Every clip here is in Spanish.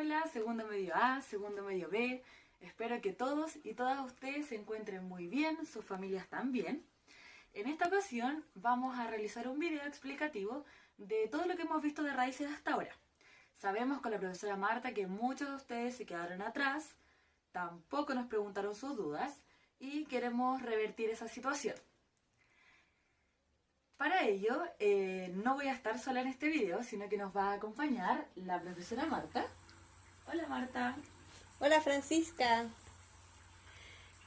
Hola, segundo medio A, segundo medio B. Espero que todos y todas ustedes se encuentren muy bien, sus familias también. En esta ocasión vamos a realizar un video explicativo de todo lo que hemos visto de raíces hasta ahora. Sabemos con la profesora Marta que muchos de ustedes se quedaron atrás, tampoco nos preguntaron sus dudas y queremos revertir esa situación. Para ello, no voy a estar sola en este video, sino que nos va a acompañar la profesora Marta. Hola Marta. Hola Francisca.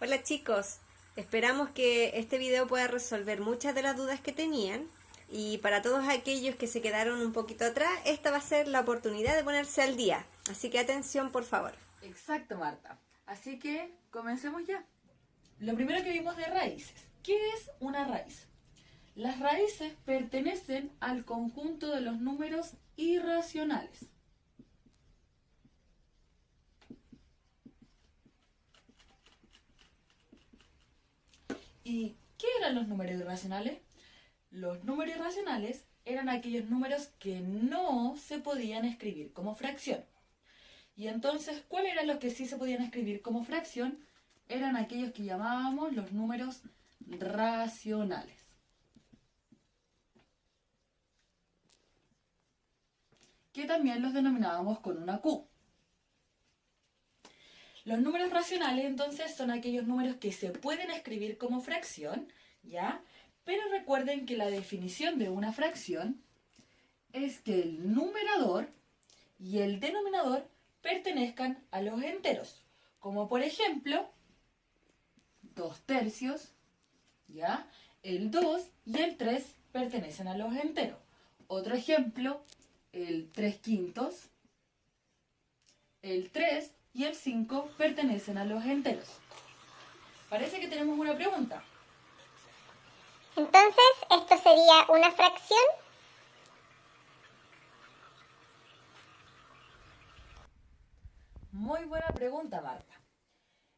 Hola chicos. Esperamos que este video pueda resolver muchas de las dudas que tenían. Y para todos aquellos que se quedaron un poquito atrás, esta va a ser la oportunidad de ponerse al día. Así que atención, por favor. Exacto, Marta. Así que comencemos ya. Lo primero que vimos de raíces. ¿Qué es una raíz? Las raíces pertenecen al conjunto de los números irracionales. ¿Y qué eran los números irracionales? Los números irracionales eran aquellos números que no se podían escribir como fracción. Y entonces, ¿cuáles eran los que sí se podían escribir como fracción? Eran aquellos que llamábamos los números racionales. Que también los denominábamos con una Q. Los números racionales, entonces, son aquellos números que se pueden escribir como fracción, ¿ya? Pero recuerden que la definición de una fracción es que el numerador y el denominador pertenezcan a los enteros. Como por ejemplo, 2/3, ¿ya? El 2 y el 3 pertenecen a los enteros. Otro ejemplo, el 3/5, el 3 y el 5 pertenecen a los enteros. Parece que tenemos una pregunta. Entonces, ¿esto sería una fracción? Muy buena pregunta, Marta.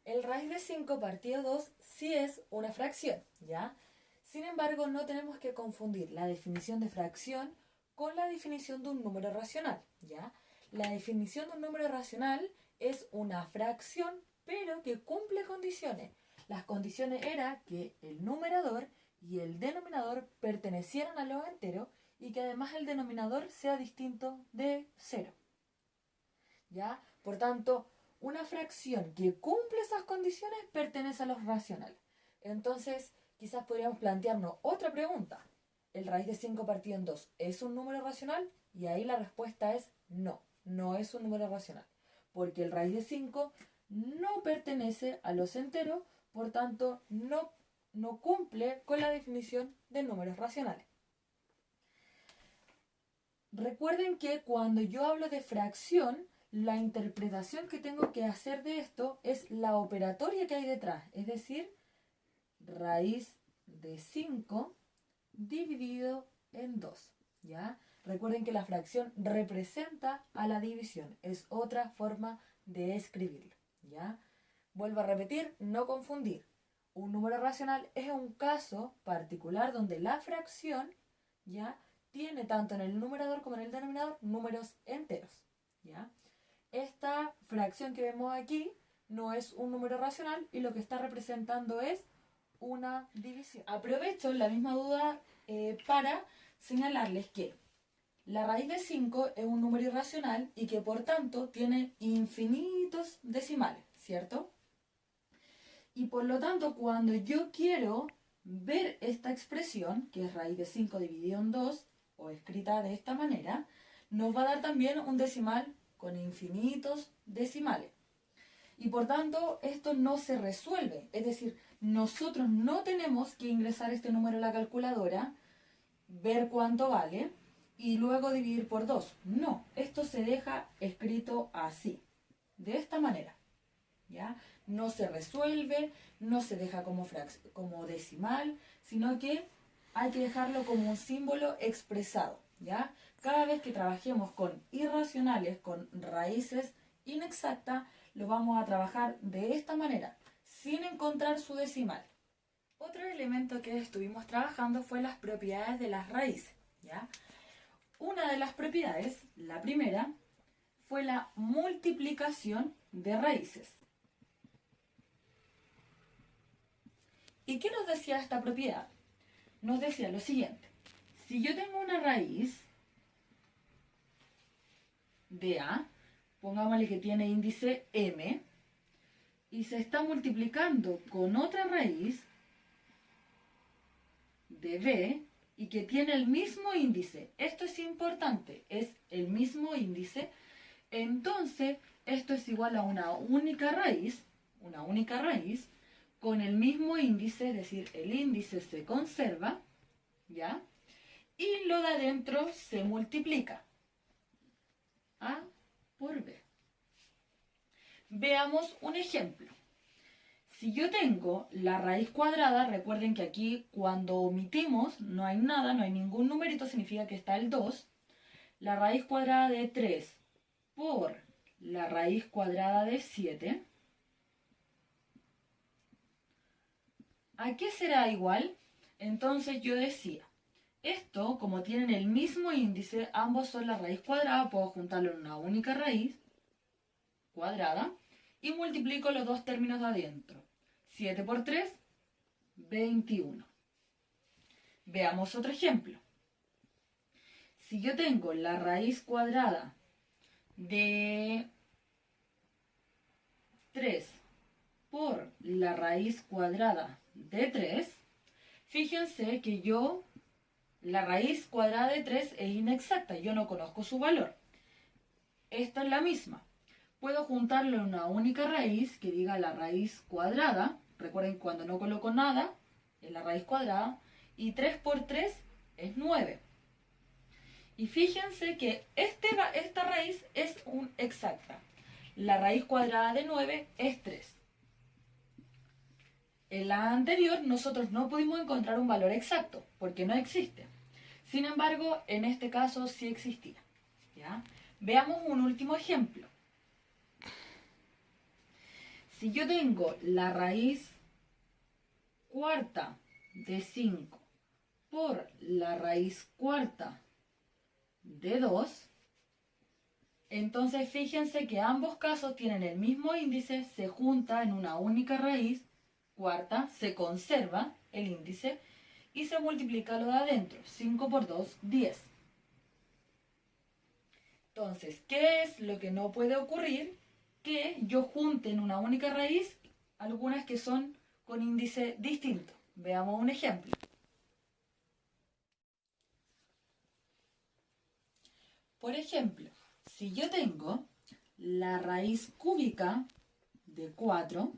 El raíz de 5 partido 2 sí es una fracción, ¿ya? Sin embargo, no tenemos que confundir la definición de fracción con la definición de un número racional, ¿ya? La definición de un número racional es una fracción, pero que cumple condiciones. Las condiciones eran que el numerador y el denominador pertenecieran a los enteros y que además el denominador sea distinto de 0. ¿Ya? Por tanto, una fracción que cumple esas condiciones pertenece a los racionales. Entonces, quizás podríamos plantearnos otra pregunta. ¿El raíz de 5 partido en 2 es un número racional? Y ahí la respuesta es no, no es un número racional. Porque el raíz de 5 no pertenece a los enteros, por tanto, no cumple con la definición de números racionales. Recuerden que cuando yo hablo de fracción, la interpretación que tengo que hacer de esto es la operatoria que hay detrás, es decir, raíz de 5 dividido en 2, ¿ya? Recuerden que la fracción representa a la división, es otra forma de escribirlo, ¿ya? Vuelvo a repetir, no confundir. Un número racional es un caso particular donde la fracción, ¿ya?, tiene tanto en el numerador como en el denominador números enteros, ¿ya? Esta fracción que vemos aquí no es un número racional y lo que está representando es una división. Aprovecho la misma duda para señalarles que la raíz de 5 es un número irracional y que por tanto tiene infinitos decimales, ¿cierto? Y por lo tanto, cuando yo quiero ver esta expresión, que es raíz de 5 dividido en 2, o escrita de esta manera, nos va a dar también un decimal con infinitos decimales. Y por tanto, esto no se resuelve. Es decir, nosotros no tenemos que ingresar este número a la calculadora, ver cuánto vale y luego dividir por 2. No, esto se deja escrito así, de esta manera, ¿ya? No se resuelve, no se deja como decimal, sino que hay que dejarlo como un símbolo expresado, ¿ya? Cada vez que trabajemos con irracionales, con raíces inexactas, lo vamos a trabajar de esta manera, sin encontrar su decimal. Otro elemento que estuvimos trabajando fue las propiedades de las raíces, ¿ya? Una de las propiedades, la primera, fue la multiplicación de raíces. ¿Y qué nos decía esta propiedad? Nos decía lo siguiente. Si yo tengo una raíz de A, pongámosle que tiene índice m, y se está multiplicando con otra raíz de B y que tiene el mismo índice. Esto es importante, es el mismo índice. Entonces, esto es igual a una única raíz con el mismo índice, es decir, el índice se conserva, ¿ya? Y lo de adentro se multiplica. A por B. Veamos un ejemplo. Si yo tengo la raíz cuadrada, recuerden que aquí cuando omitimos no hay nada, no hay ningún numerito, significa que está el 2. La raíz cuadrada de 3 por la raíz cuadrada de 7. ¿A qué será igual? Entonces yo decía, esto como tienen el mismo índice, ambos son la raíz cuadrada, puedo juntarlo en una única raíz cuadrada y multiplico los dos términos de adentro. 7 por 3, 21. Veamos otro ejemplo. Si yo tengo la raíz cuadrada de 3 por la raíz cuadrada de 3, fíjense que la raíz cuadrada de 3 es inexacta, yo no conozco su valor. Esta es la misma. Puedo juntarlo en una única raíz que diga la raíz cuadrada. Recuerden, cuando no coloco nada, es la raíz cuadrada. Y 3 por 3 es 9. Y fíjense que esta raíz es exacta. La raíz cuadrada de 9 es 3. En la anterior nosotros no pudimos encontrar un valor exacto, porque no existe. Sin embargo, en este caso sí existía. ¿Ya? Veamos un último ejemplo. Si yo tengo la raíz cuarta de 5 por la raíz cuarta de 2, entonces fíjense que ambos casos tienen el mismo índice, se junta en una única raíz cuarta, se conserva el índice y se multiplica lo de adentro. 5 por 2, 10. Entonces, ¿qué es lo que no puede ocurrir? Que yo junte en una única raíz algunas que son con índice distinto. Veamos un ejemplo. Por ejemplo, si yo tengo la raíz cúbica de 4,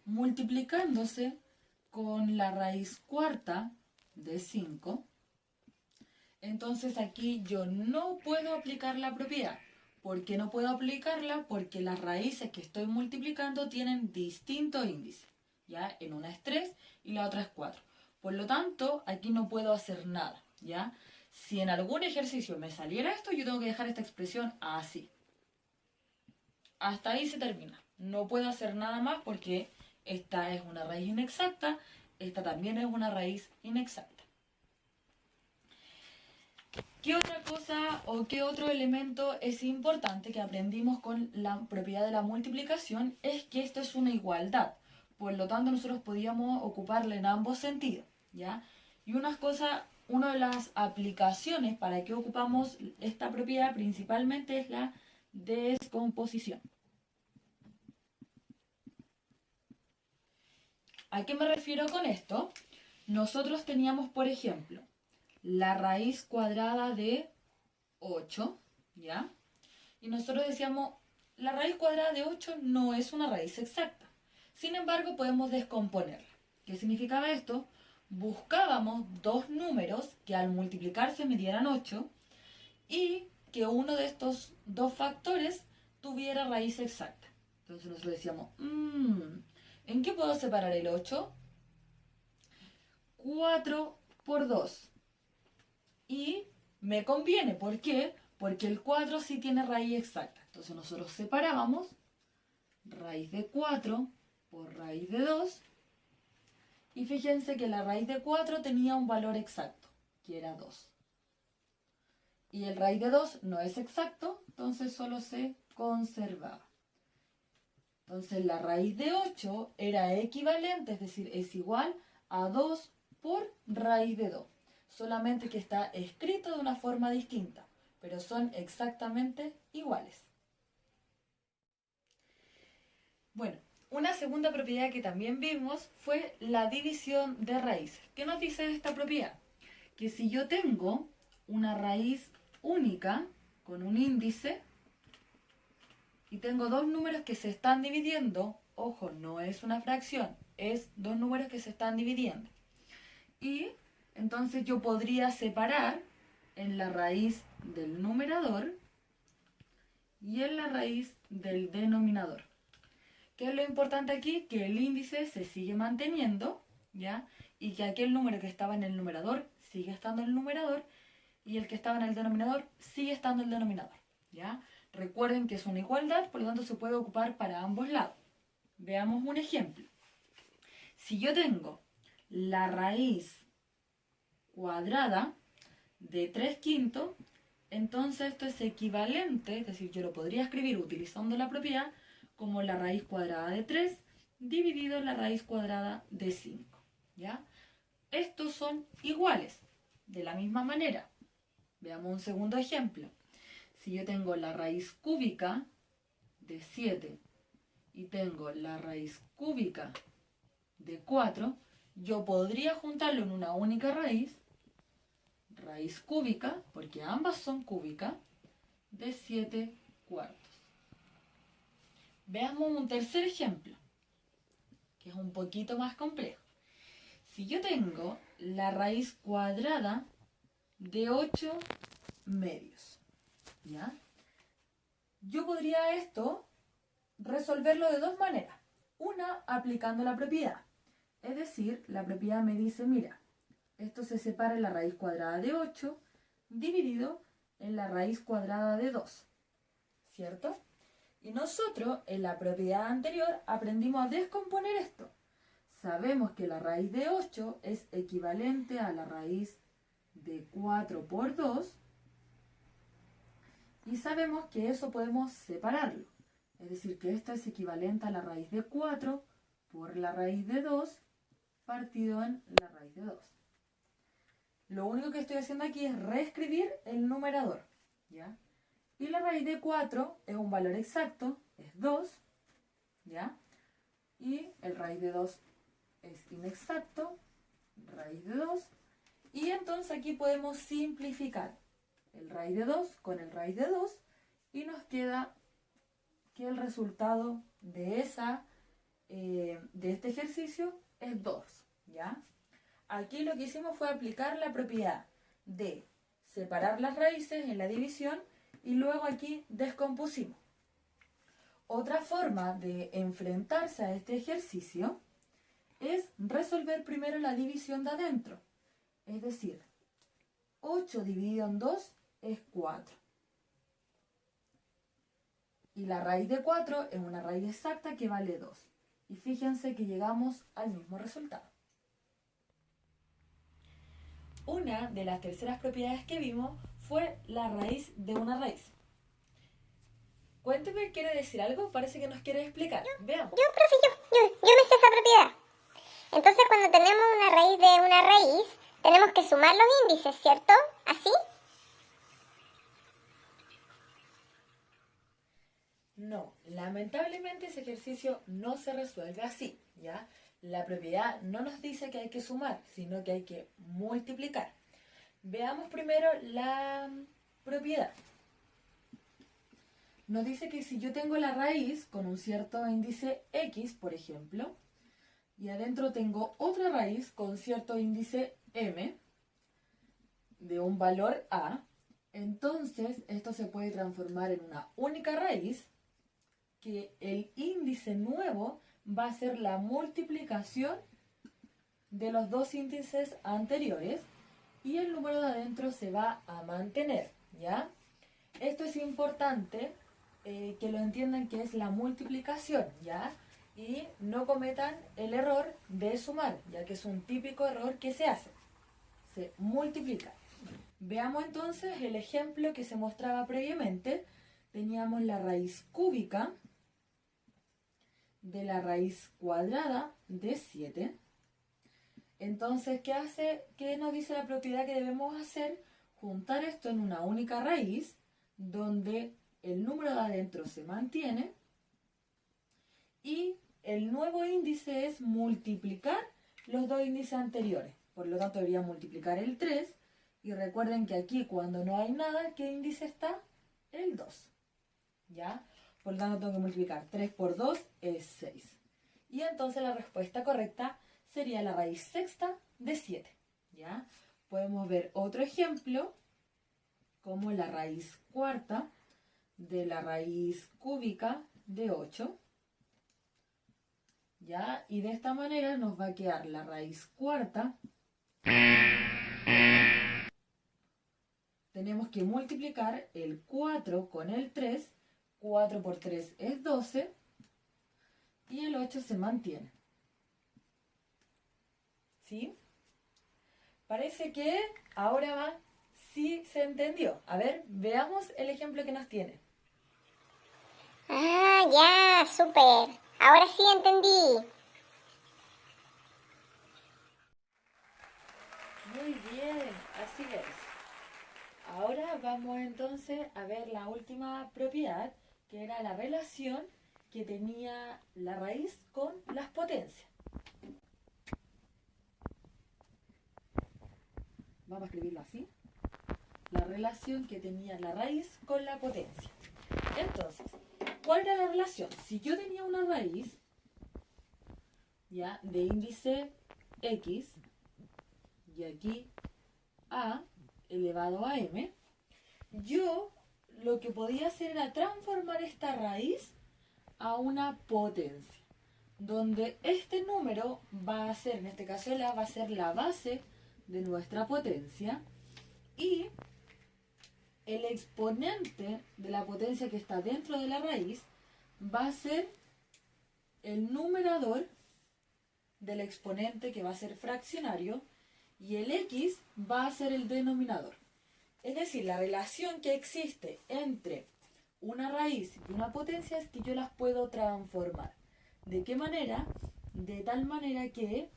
multiplicándose con la raíz cuarta de 5, entonces aquí yo no puedo aplicar la propiedad. ¿Por qué no puedo aplicarla? Porque las raíces que estoy multiplicando tienen distinto índice. ¿Ya? En una es 3 y la otra es 4. Por lo tanto, aquí no puedo hacer nada. ¿Ya? Si en algún ejercicio me saliera esto, yo tengo que dejar esta expresión así. Hasta ahí se termina. No puedo hacer nada más porque esta es una raíz inexacta, esta también es una raíz inexacta. ¿Qué otra cosa o qué otro elemento es importante que aprendimos con la propiedad de la multiplicación? Es que esto es una igualdad. Por lo tanto, nosotros podíamos ocuparla en ambos sentidos, ¿ya? Y una de las aplicaciones para que ocupamos esta propiedad principalmente es la descomposición. ¿A qué me refiero con esto? Nosotros teníamos, por ejemplo, la raíz cuadrada de 8, ¿ya? Y nosotros decíamos, la raíz cuadrada de 8 no es una raíz exacta. Sin embargo, podemos descomponerla. ¿Qué significaba esto? Buscábamos dos números que al multiplicarse me dieran 8 y que uno de estos dos factores tuviera raíz exacta. Entonces nosotros decíamos, ¿en qué puedo separar el 8? 4 por 2. Y me conviene, ¿por qué? Porque el 4 sí tiene raíz exacta. Entonces nosotros separábamos raíz de 4 por raíz de 2. Y fíjense que la raíz de 4 tenía un valor exacto, que era 2. Y el raíz de 2 no es exacto, entonces solo se conservaba. Entonces la raíz de 8 era equivalente, es decir, es igual a 2 por raíz de 2. Solamente que está escrito de una forma distinta, pero son exactamente iguales. Bueno, una segunda propiedad que también vimos fue la división de raíces. ¿Qué nos dice esta propiedad? Que si yo tengo una raíz única con un índice y tengo dos números que se están dividiendo, ojo, no es una fracción, es dos números que se están dividiendo. Y entonces yo podría separar en la raíz del numerador y en la raíz del denominador. ¿Qué es lo importante aquí? Que el índice se sigue manteniendo, ¿ya? Y que aquel número que estaba en el numerador sigue estando en el numerador y el que estaba en el denominador sigue estando en el denominador, ¿ya? Recuerden que es una igualdad, por lo tanto se puede ocupar para ambos lados. Veamos un ejemplo. Si yo tengo la raíz cuadrada de 3/5, entonces esto es equivalente, es decir, yo lo podría escribir utilizando la propiedad como la raíz cuadrada de 3 dividido en la raíz cuadrada de 5, ¿ya? Estos son iguales, de la misma manera. Veamos un segundo ejemplo. Si yo tengo la raíz cúbica de 7 y tengo la raíz cúbica de 4, yo podría juntarlo en una única raíz cúbica, porque ambas son cúbicas, de 7/4. Veamos un tercer ejemplo, que es un poquito más complejo. Si yo tengo la raíz cuadrada de 8/2, ¿ya? Yo podría esto resolverlo de dos maneras. Una, aplicando la propiedad. Es decir, la propiedad me dice, mira, esto se separa en la raíz cuadrada de 8 dividido en la raíz cuadrada de 2, ¿cierto? Y nosotros, en la propiedad anterior, aprendimos a descomponer esto. Sabemos que la raíz de 8 es equivalente a la raíz de 4 por 2 y sabemos que eso podemos separarlo. Es decir, que esto es equivalente a la raíz de 4 por la raíz de 2 partido en la raíz de 2. Lo único que estoy haciendo aquí es reescribir el numerador, ¿ya? Y la raíz de 4 es un valor exacto, es 2, ¿ya? Y el raíz de 2 es inexacto, raíz de 2. Y entonces aquí podemos simplificar el raíz de 2 con el raíz de 2 y nos queda que el resultado de este ejercicio es 2, ¿ya? Aquí lo que hicimos fue aplicar la propiedad de separar las raíces en la división y luego aquí descompusimos. Otra forma de enfrentarse a este ejercicio es resolver primero la división de adentro. Es decir, 8 dividido en 2 es 4. Y la raíz de 4 es una raíz exacta que vale 2. Y fíjense que llegamos al mismo resultado. Una de las terceras propiedades que vimos fue la raíz de una raíz. Cuénteme, ¿quiere decir algo? Parece que nos quiere explicar. Veamos. Yo me sé esa propiedad. Entonces, cuando tenemos una raíz de una raíz, tenemos que sumar los índices, ¿cierto? ¿Así? No, lamentablemente ese ejercicio no se resuelve así, ¿ya? La propiedad no nos dice que hay que sumar, sino que hay que multiplicar. Veamos primero la propiedad. Nos dice que si yo tengo la raíz con un cierto índice x, por ejemplo, y adentro tengo otra raíz con cierto índice m de un valor a, entonces esto se puede transformar en una única raíz que el índice nuevo va a ser la multiplicación de los dos índices anteriores y el número de adentro se va a mantener, ¿ya? Esto es importante que lo entiendan que es la multiplicación, ¿ya? Y no cometan el error de sumar, ya que es un típico error que se hace. Se multiplica. Veamos entonces el ejemplo que se mostraba previamente. Teníamos la raíz cúbica de la raíz cuadrada de 7. Entonces, ¿qué nos dice la propiedad que debemos hacer? Juntar esto en una única raíz, donde el número de adentro se mantiene y el nuevo índice es multiplicar los dos índices anteriores. Por lo tanto, debería multiplicar el 3. Y recuerden que aquí, cuando no hay nada, ¿qué índice está? El 2. ¿Ya? Por lo tanto, tengo que multiplicar 3 por 2 es 6. Y entonces la respuesta correcta sería la raíz sexta de 7. ¿Ya? Podemos ver otro ejemplo, como la raíz cuarta de la raíz cúbica de 8. ¿Ya? Y de esta manera nos va a quedar la raíz cuarta. Tenemos que multiplicar el 4 con el 3. 4 por 3 es 12. Y el 8 se mantiene. ¿Sí? Parece que ahora va, sí se entendió. A ver, veamos el ejemplo que nos tiene. Ah, ya, súper. Ahora sí entendí. Muy bien, así es. Ahora vamos entonces a ver la última propiedad, que era la relación que tenía la raíz con las potencias. Vamos a escribirlo así. La relación que tenía la raíz con la potencia. Entonces, ¿cuál era la relación? Si yo tenía una raíz, ¿ya?, de índice x, y aquí a elevado a m, yo lo que podía hacer era transformar esta raíz a una potencia, donde este número va a ser, en este caso el a, va a ser la base de nuestra potencia, y el exponente de la potencia que está dentro de la raíz va a ser el numerador del exponente, que va a ser fraccionario, y el x va a ser el denominador. Es decir, la relación que existe entre una raíz y una potencia es que yo las puedo transformar. ¿De qué manera? De tal manera que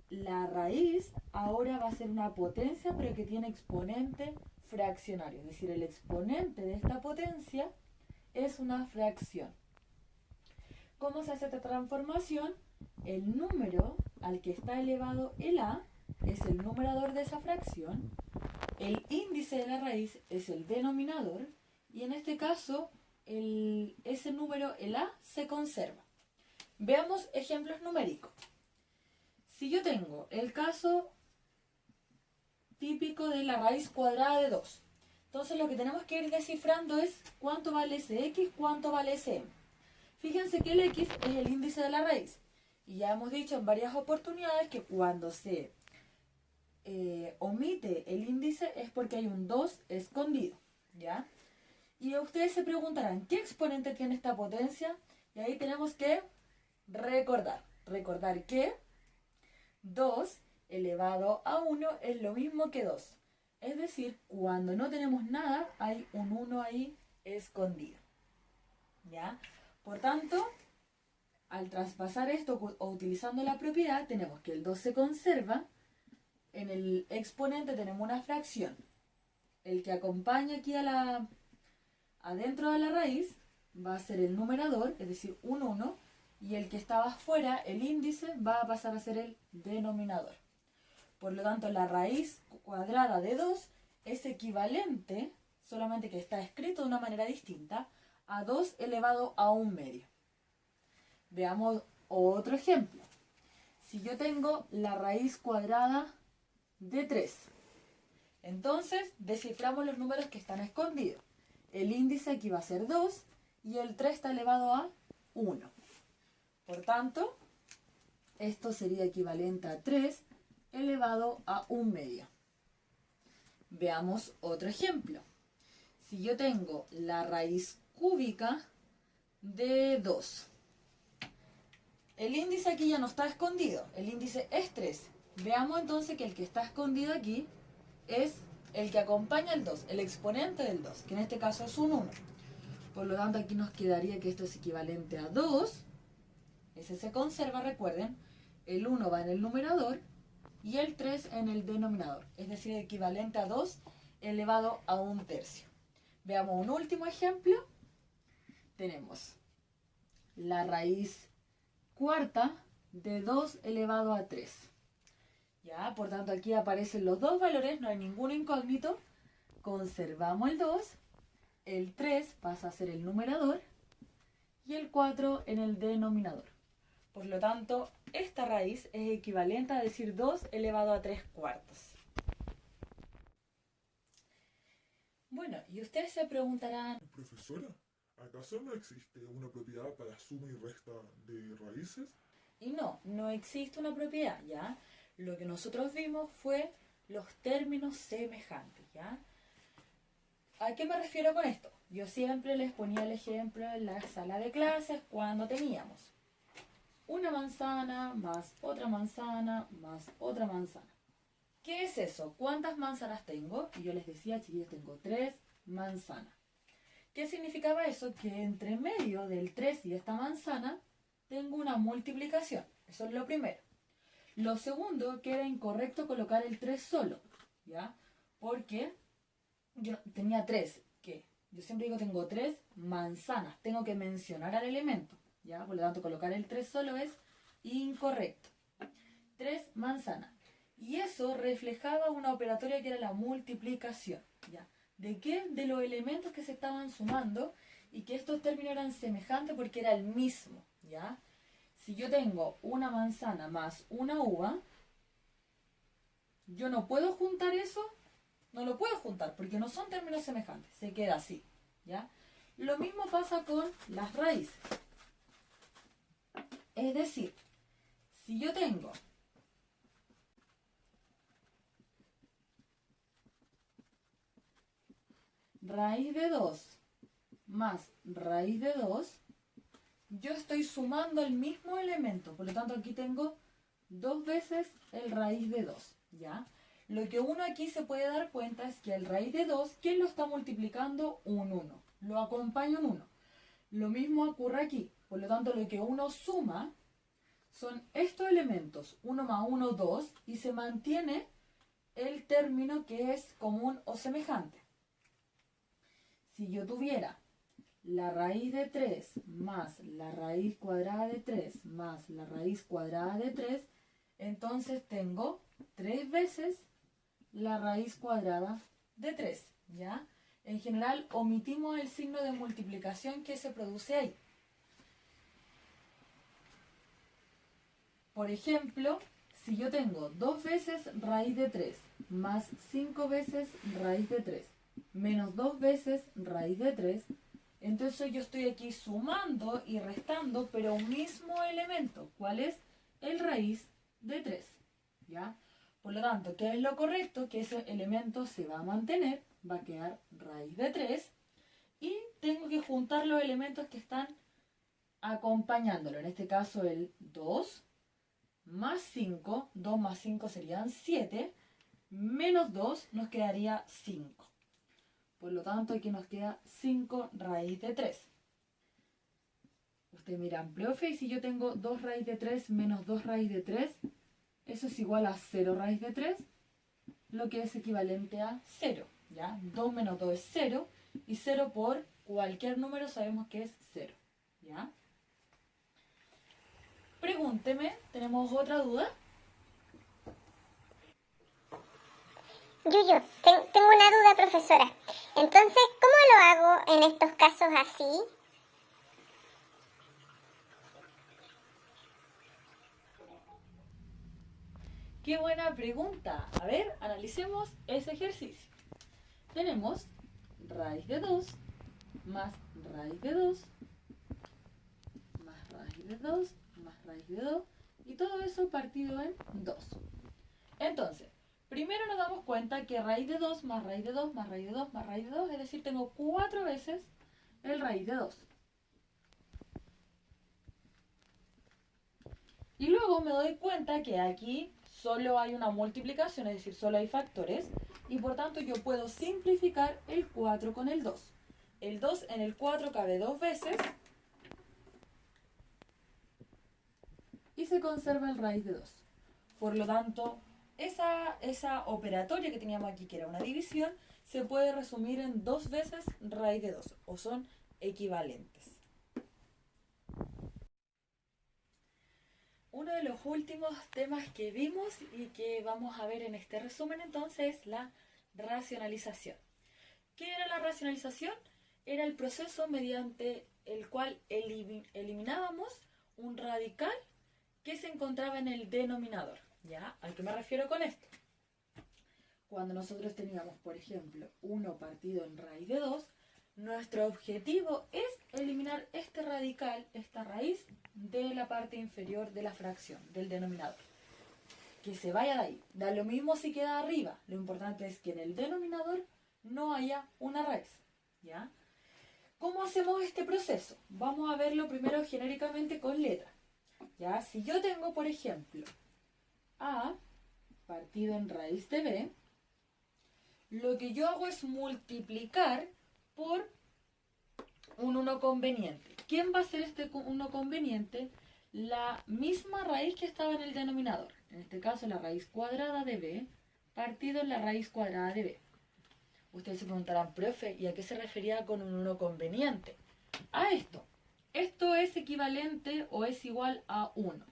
la raíz ahora va a ser una potencia, pero que tiene exponente fraccionario. Es decir, el exponente de esta potencia es una fracción. ¿Cómo se hace esta transformación? El número al que está elevado el a es el numerador de esa fracción, el índice de la raíz es el denominador, y en este caso ese número, el a, se conserva. Veamos ejemplos numéricos. Si yo tengo el caso típico de la raíz cuadrada de 2, entonces lo que tenemos que ir descifrando es cuánto vale ese x, cuánto vale ese m. Fíjense que el x es el índice de la raíz, y ya hemos dicho en varias oportunidades que cuando se omite el índice es porque hay un 2 escondido, ¿ya? Y ustedes se preguntarán, ¿qué exponente tiene esta potencia? Y ahí tenemos que recordar que 2 elevado a 1 es lo mismo que 2. Es decir, cuando no tenemos nada, hay un 1 ahí escondido, ¿ya? Por tanto, al traspasar esto o utilizando la propiedad, tenemos que el 2 se conserva. En el exponente tenemos una fracción. El que acompaña aquí adentro de la raíz va a ser el numerador, es decir, un 1, y el que estaba afuera, el índice, va a pasar a ser el denominador. Por lo tanto, la raíz cuadrada de 2 es equivalente, solamente que está escrito de una manera distinta, a 2 elevado a 1 medio. Veamos otro ejemplo. Si yo tengo la raíz cuadrada de 3, entonces desciframos los números que están escondidos. El índice aquí va a ser 2 y el 3 está elevado a 1. Por tanto, esto sería equivalente a 3 elevado a 1 medio. Veamos otro ejemplo. Si yo tengo la raíz cúbica de 2, el índice aquí ya no está escondido, el índice es 3. Veamos entonces que el que está escondido aquí es el que acompaña el 2, el exponente del 2, que en este caso es un 1. Por lo tanto, aquí nos quedaría que esto es equivalente a 2. Ese se conserva, recuerden. El 1 va en el numerador y el 3 en el denominador. Es decir, equivalente a 2 elevado a 1/3. Veamos un último ejemplo. Tenemos la raíz cuarta de 2 elevado a 3. Ya, por tanto, aquí aparecen los dos valores, no hay ningún incógnito. Conservamos el 2. El 3 pasa a ser el numerador y el 4 en el denominador. Por lo tanto, esta raíz es equivalente a decir 2 elevado a 3/4. Bueno, y ustedes se preguntarán, Profesora, ¿acaso no existe una propiedad para suma y resta de raíces? y no, no existe una propiedad, ¿ya? Lo que nosotros vimos fue los términos semejantes, ¿ya? ¿A qué me refiero con esto? Yo siempre les ponía el ejemplo en la sala de clases cuando teníamos una manzana más otra manzana más otra manzana. ¿Qué es eso? ¿Cuántas manzanas tengo? Y yo les decía, chiquillos, tengo 3 manzanas. ¿Qué significaba eso? Que entre medio del 3 y esta manzana tengo una multiplicación. Eso es lo primero. Lo segundo, que era incorrecto colocar el 3 solo, ¿ya? Porque yo tenía 3, ¿qué? Yo siempre digo tengo 3 manzanas. Tengo que mencionar al elemento, ¿ya? Por lo tanto, colocar el 3 solo es incorrecto. 3 manzanas. Y eso reflejaba una operatoria que era la multiplicación, ¿ya? ¿De qué? De los elementos que se estaban sumando y que estos términos eran semejantes porque era el mismo, ¿ya? Si yo tengo una manzana más una uva, yo no puedo juntar eso, no lo puedo juntar porque no son términos semejantes, se queda así, ¿ya? Lo mismo pasa con las raíces. Es decir, si yo tengo raíz de 2 más raíz de 2, yo estoy sumando el mismo elemento. Por lo tanto, aquí tengo 2 veces el raíz de 2, ¿ya? Lo que uno aquí se puede dar cuenta es que el raíz de 2, ¿quién lo está multiplicando? Un 1. Lo acompaña un 1. Lo mismo ocurre aquí. Por lo tanto, lo que uno suma son estos elementos. 1 más 1, 2. Y se mantiene el término que es común o semejante. Si yo tuviera la raíz de 3 más la raíz cuadrada de 3 más la raíz cuadrada de 3, entonces tengo 3 veces la raíz cuadrada de 3, ¿ya? En general omitimos el signo de multiplicación que se produce ahí. Por ejemplo, si yo tengo 2 veces raíz de 3 más 5 veces raíz de 3 menos 2 veces raíz de 3, entonces yo estoy aquí sumando y restando, pero un mismo elemento. ¿Cuál es? El raíz de 3, ¿ya? Por lo tanto, ¿qué es lo correcto? Que ese elemento se va a mantener, va a quedar raíz de 3, y tengo que juntar los elementos que están acompañándolo. En este caso el 2 más 5, 2 más 5 serían 7, menos 2 nos quedaría 5. Por lo tanto, aquí nos queda 5 raíz de 3. Ustedes miran, profe, y si yo tengo 2 raíz de 3 menos 2 raíz de 3, eso es igual a 0 raíz de 3, lo que es equivalente a 0, ¿ya? 2 menos 2 es 0, y 0 por cualquier número sabemos que es 0, ¿ya? Pregúnteme, ¿tenemos otra duda? Yuyu, tengo una duda, profesora. Entonces, ¿cómo lo hago en estos casos así? ¡Qué buena pregunta! A ver, analicemos ese ejercicio. Tenemos raíz de 2 más raíz de 2 más raíz de 2 más raíz de 2 y todo eso partido en 2. Entonces, primero nos damos cuenta que raíz de 2 más raíz de 2 más raíz de 2 más raíz de 2, es decir, tengo 4 veces el raíz de 2. Y luego me doy cuenta que aquí solo hay una multiplicación, es decir, solo hay factores. y por tanto yo puedo simplificar el 4 con el 2. El 2 en el 4 cabe 2 veces y se conserva el raíz de 2. Por lo tanto, esa operatoria que teníamos aquí, que era una división, se puede resumir en 2 veces raíz de 2, o son equivalentes. Uno de los últimos temas que vimos y que vamos a ver en este resumen entonces es la racionalización. ¿Qué era la racionalización? Era el proceso mediante el cual eliminábamos un radical que se encontraba en el denominador. ¿Ya? ¿A qué me refiero con esto? Cuando nosotros teníamos, por ejemplo, 1 partido en raíz de 2, nuestro objetivo es eliminar este radical, esta raíz, de la parte inferior de la fracción, del denominador. Que se vaya de ahí. Da lo mismo si queda arriba. Lo importante es que en el denominador no haya una raíz. ¿Ya? ¿Cómo hacemos este proceso? Vamos a verlo primero genéricamente con letras. ¿Ya? Si yo tengo, por ejemplo, A partido en raíz de B, lo que yo hago es multiplicar por un 1 conveniente. ¿Quién va a ser este 1 conveniente? La misma raíz que estaba en el denominador. En este caso la raíz cuadrada de B partido en la raíz cuadrada de B. Ustedes se preguntarán, profe, ¿y a qué se refería con un 1 conveniente? A esto. Esto es equivalente o es igual a 1.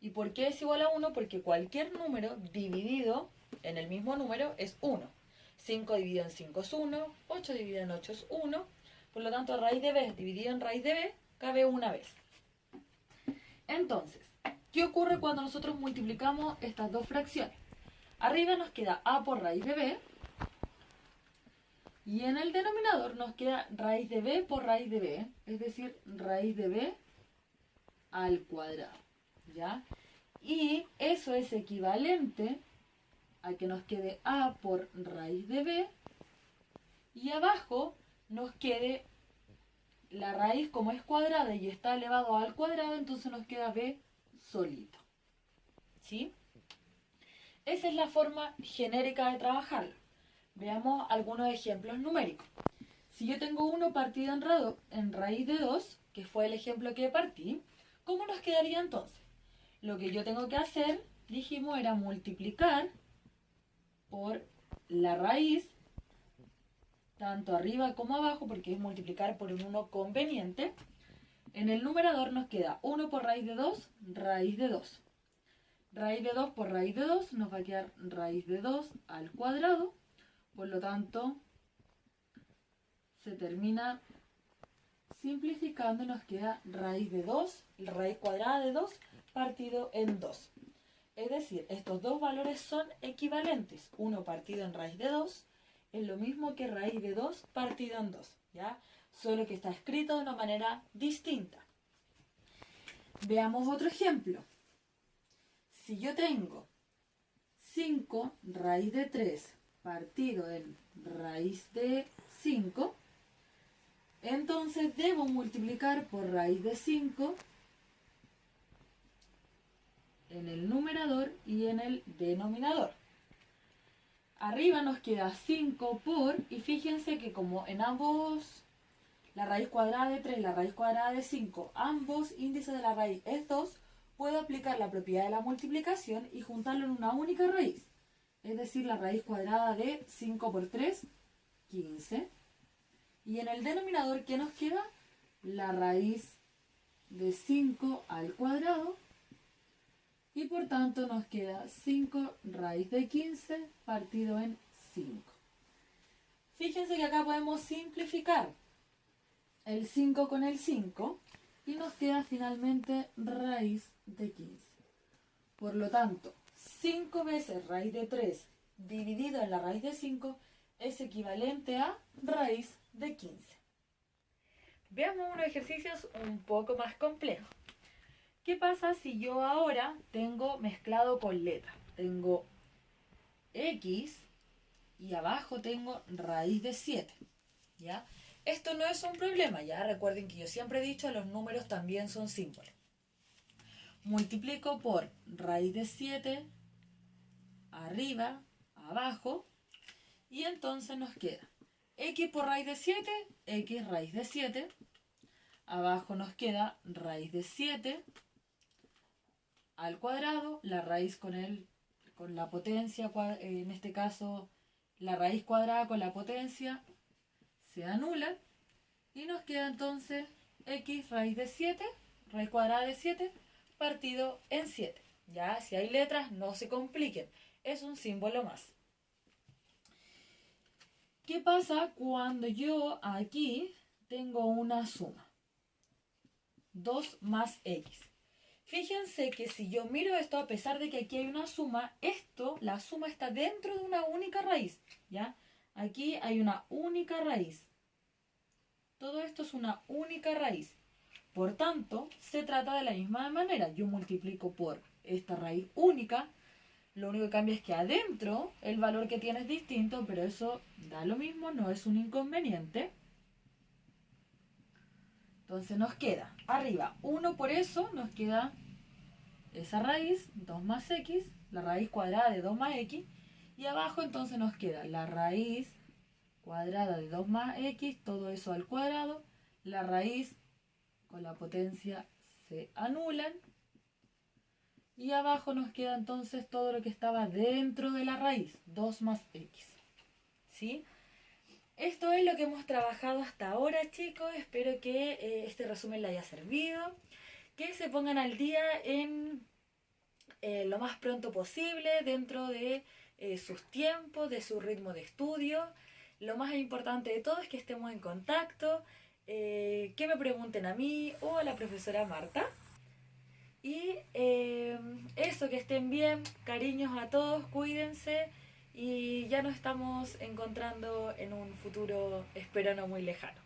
¿Y por qué es igual a 1? Porque cualquier número dividido en el mismo número es 1. 5 dividido en 5 es 1, 8 dividido en 8 es 1. Por lo tanto, raíz de B dividido en raíz de B cabe una vez. Entonces, ¿qué ocurre cuando nosotros multiplicamos estas dos fracciones? Arriba nos queda A por raíz de B. Y en el denominador nos queda raíz de B por raíz de B. Es decir, raíz de B al cuadrado. ¿Ya? Y eso es equivalente a que nos quede A por raíz de B. Y abajo nos quede la raíz, como es cuadrada y está elevado al cuadrado, entonces nos queda B solito. ¿Sí? Esa es la forma genérica de trabajarlo. Veamos algunos ejemplos numéricos. Si yo tengo 1 partido en raíz de 2, que fue el ejemplo que partí, ¿cómo nos quedaría entonces? Lo que yo tengo que hacer, dijimos, era multiplicar por la raíz, tanto arriba como abajo, porque es multiplicar por un 1 conveniente. En el numerador nos queda 1 por raíz de 2, raíz de 2. Raíz de 2 por raíz de 2 nos va a quedar raíz de 2 al cuadrado. Por lo tanto, se termina simplificando y nos queda raíz de 2, raíz cuadrada de 2 partido en 2. Es decir, estos dos valores son equivalentes. 1 partido en raíz de 2 es lo mismo que raíz de 2 partido en 2, ¿ya? Solo que está escrito de una manera distinta. Veamos otro ejemplo. Si yo tengo 5 raíz de 3 partido en raíz de 5, entonces debo multiplicar por raíz de 5 en el numerador y en el denominador. Arriba nos queda 5 por, y fíjense que como en ambos, la raíz cuadrada de 3 y la raíz cuadrada de 5, ambos índices de la raíz es 2, puedo aplicar la propiedad de la multiplicación y juntarlo en una única raíz. Es decir, la raíz cuadrada de 5 por 3, 15. Y en el denominador, ¿qué nos queda? La raíz de 5 al cuadrado. Y por tanto nos queda 5 raíz de 15 partido en 5. Fíjense que acá podemos simplificar el 5 con el 5 y nos queda finalmente raíz de 15. Por lo tanto, 5 veces raíz de 3 dividido en la raíz de 5 es equivalente a raíz de 15. Veamos unos ejercicios un poco más complejos. ¿Qué pasa si yo ahora tengo mezclado con letras? Tengo x y abajo tengo raíz de 7. ¿Ya? Esto no es un problema, ya recuerden que yo siempre he dicho los números también son símbolos. Multiplico por raíz de 7 arriba, abajo, Y entonces nos queda x por raíz de 7, x raíz de 7. Abajo nos queda raíz de 7 al cuadrado, la raíz con la potencia, en este caso la raíz cuadrada con la potencia se anulan. Y nos queda entonces x raíz de 7, raíz cuadrada de 7, partido en 7. Ya, si hay letras, no se compliquen. Es un símbolo más. ¿Qué pasa cuando yo aquí tengo una suma? 2 más x. Fíjense que si yo miro esto, a pesar de que aquí hay una suma, la suma está dentro de una única raíz. ¿Ya? Aquí hay una única raíz. Todo esto es una única raíz. Por tanto, se trata de la misma manera. Yo multiplico por esta raíz única. Lo único que cambia es que adentro el valor que tiene es distinto, pero eso da lo mismo, no es un inconveniente. Entonces nos queda arriba 1, por eso nos queda esa raíz, 2 más x, la raíz cuadrada de 2 más x. Y abajo entonces nos queda la raíz cuadrada de 2 más x, todo eso al cuadrado. La raíz con la potencia se anulan. Y abajo nos queda entonces todo lo que estaba dentro de la raíz, 2 más x. ¿Sí? Esto es lo que hemos trabajado hasta ahora, chicos. Espero que este resumen les haya servido. Que se pongan al día en lo más pronto posible, dentro de sus tiempos, de su ritmo de estudio. Lo más importante de todo es que estemos en contacto, que me pregunten a mí o a la profesora Marta. Y eso, que estén bien, cariños a todos, cuídense y ya nos estamos encontrando en un futuro, espero no muy lejano.